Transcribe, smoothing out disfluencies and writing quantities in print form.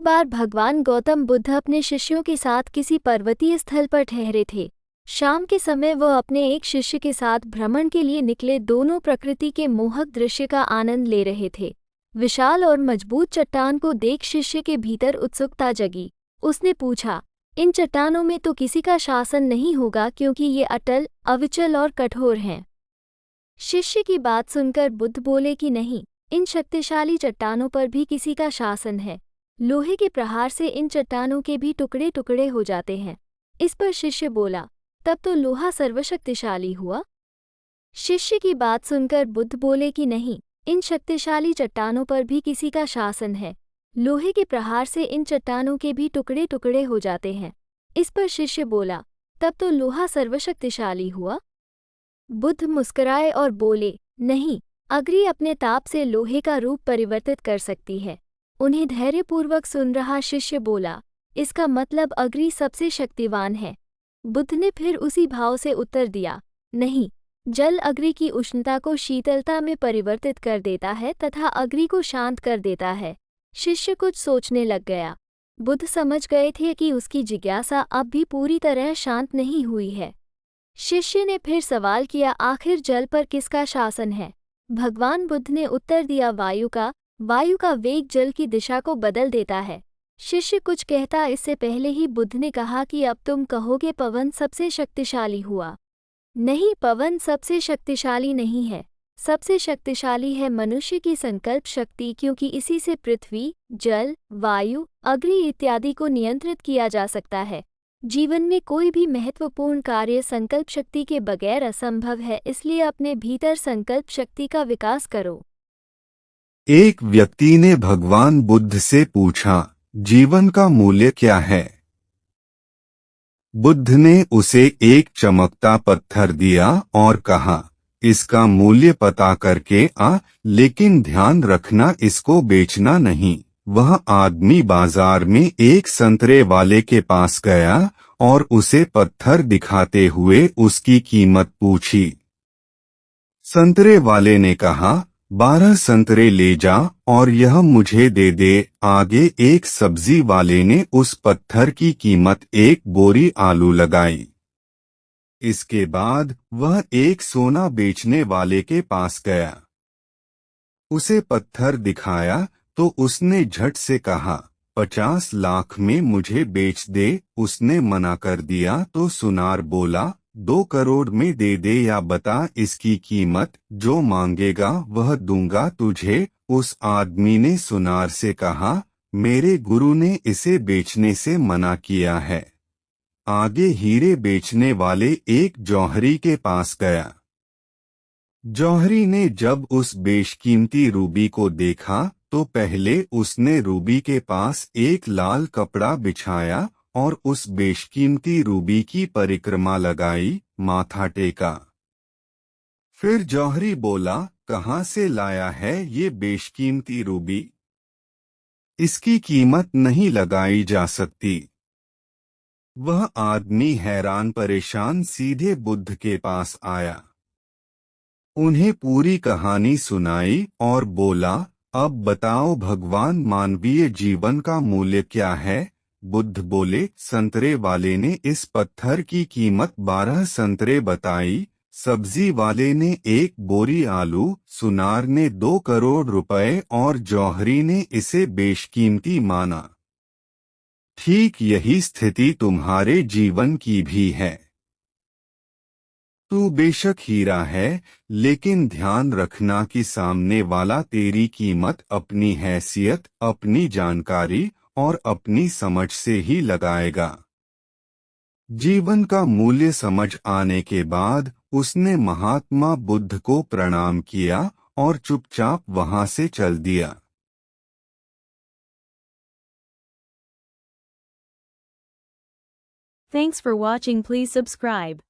एक बार भगवान गौतम बुद्ध अपने शिष्यों के साथ किसी पर्वतीय स्थल पर ठहरे थे। शाम के समय वह अपने एक शिष्य के साथ भ्रमण के लिए निकले। दोनों प्रकृति के मोहक दृश्य का आनंद ले रहे थे। विशाल और मजबूत चट्टान को देख शिष्य के भीतर उत्सुकता जगी। उसने पूछा, इन चट्टानों में तो किसी का शासन नहीं होगा, क्योंकि ये अटल, अविचल और कठोर हैं। शिष्य की बात सुनकर बुद्ध बोले कि नहीं, इन शक्तिशाली चट्टानों पर भी किसी का शासन है। लोहे के प्रहार से इन चट्टानों के भी टुकड़े टुकड़े हो जाते हैं। इस पर शिष्य बोला, तब तो लोहा सर्वशक्तिशाली हुआ। शिष्य की बात सुनकर बुद्ध बोले कि नहीं, इन शक्तिशाली चट्टानों पर भी किसी का शासन है। लोहे के प्रहार से इन चट्टानों के भी टुकड़े टुकड़े हो जाते हैं। इस पर शिष्य बोला, तब तो लोहा सर्वशक्तिशाली हुआ। बुद्ध मुस्कुराए और बोले, नहीं, अग्नि अपने ताप से लोहे का रूप परिवर्तित कर सकती है। उन्हें धैर्यपूर्वक सुन रहा शिष्य बोला, इसका मतलब अग्नि सबसे शक्तिवान है। बुद्ध ने फिर उसी भाव से उत्तर दिया, नहीं, जल अग्नि की उष्णता को शीतलता में परिवर्तित कर देता है तथा अग्नि को शांत कर देता है। शिष्य कुछ सोचने लग गया। बुद्ध समझ गए थे कि उसकी जिज्ञासा अब भी पूरी तरह शांत नहीं हुई है। शिष्य ने फिर सवाल किया, आखिर जल पर किसका शासन है? भगवान बुद्ध ने उत्तर दिया, वायु का। वायु का वेग जल की दिशा को बदल देता है। शिष्य कुछ कहता इससे पहले ही बुद्ध ने कहा कि अब तुम कहोगे पवन सबसे शक्तिशाली हुआ। नहीं, पवन सबसे शक्तिशाली नहीं है। सबसे शक्तिशाली है मनुष्य की संकल्प शक्ति, क्योंकि इसी से पृथ्वी, जल, वायु, अग्नि इत्यादि को नियंत्रित किया जा सकता है। जीवन में कोई भी महत्वपूर्ण कार्य संकल्प शक्ति के बगैर असंभव है, इसलिए अपने भीतर संकल्प शक्ति का विकास करो। एक व्यक्ति ने भगवान बुद्ध से पूछा, जीवन का मूल्य क्या है? बुद्ध ने उसे एक चमकता पत्थर दिया और कहा, इसका मूल्य पता करके आ, लेकिन ध्यान रखना इसको बेचना नहीं। वह आदमी बाजार में एक संतरे वाले के पास गया और उसे पत्थर दिखाते हुए उसकी कीमत पूछी। संतरे वाले ने कहा, 12 संतरे ले जा और यह मुझे दे दे। आगे एक सब्जी वाले ने उस पत्थर की कीमत 1 बोरी आलू लगाई। इसके बाद वह एक सोना बेचने वाले के पास गया। उसे पत्थर दिखाया तो उसने झट से कहा, 50 लाख में मुझे बेच दे। उसने मना कर दिया तो सुनार बोला, 2 करोड़ में दे दे या बता इसकी कीमत, जो मांगेगा वह दूंगा तुझे। उस आदमी ने सुनार से कहा, मेरे गुरु ने इसे बेचने से मना किया है। आगे हीरे बेचने वाले एक जौहरी के पास गया। जौहरी ने जब उस बेशकीमती रूबी को देखा तो पहले उसने रूबी के पास एक लाल कपड़ा बिछाया और उस बेशकीमती रूबी की परिक्रमा लगाई, माथा टेका। फिर जौहरी बोला, कहाँ से लाया है ये बेशकीमती रूबी? इसकी कीमत नहीं लगाई जा सकती। वह आदमी हैरान परेशान सीधे बुद्ध के पास आया। उन्हें पूरी कहानी सुनाई और बोला, अब बताओ भगवान, मानवीय जीवन का मूल्य क्या है? बुद्ध बोले, संतरे वाले ने इस पत्थर की कीमत 12 संतरे बताई, सब्जी वाले ने 1 बोरी आलू, सुनार ने 2 करोड़ रुपए और जौहरी ने इसे बेशकीमती माना। ठीक यही स्थिति तुम्हारे जीवन की भी है। तू बेशक हीरा है, लेकिन ध्यान रखना कि सामने वाला तेरी कीमत अपनी हैसियत, अपनी जानकारी और अपनी समझ से ही लगाएगा। जीवन का मूल्य समझ आने के बाद उसने महात्मा बुद्ध को प्रणाम किया और चुपचाप वहां से चल दिया। Thanks for watching. Please subscribe.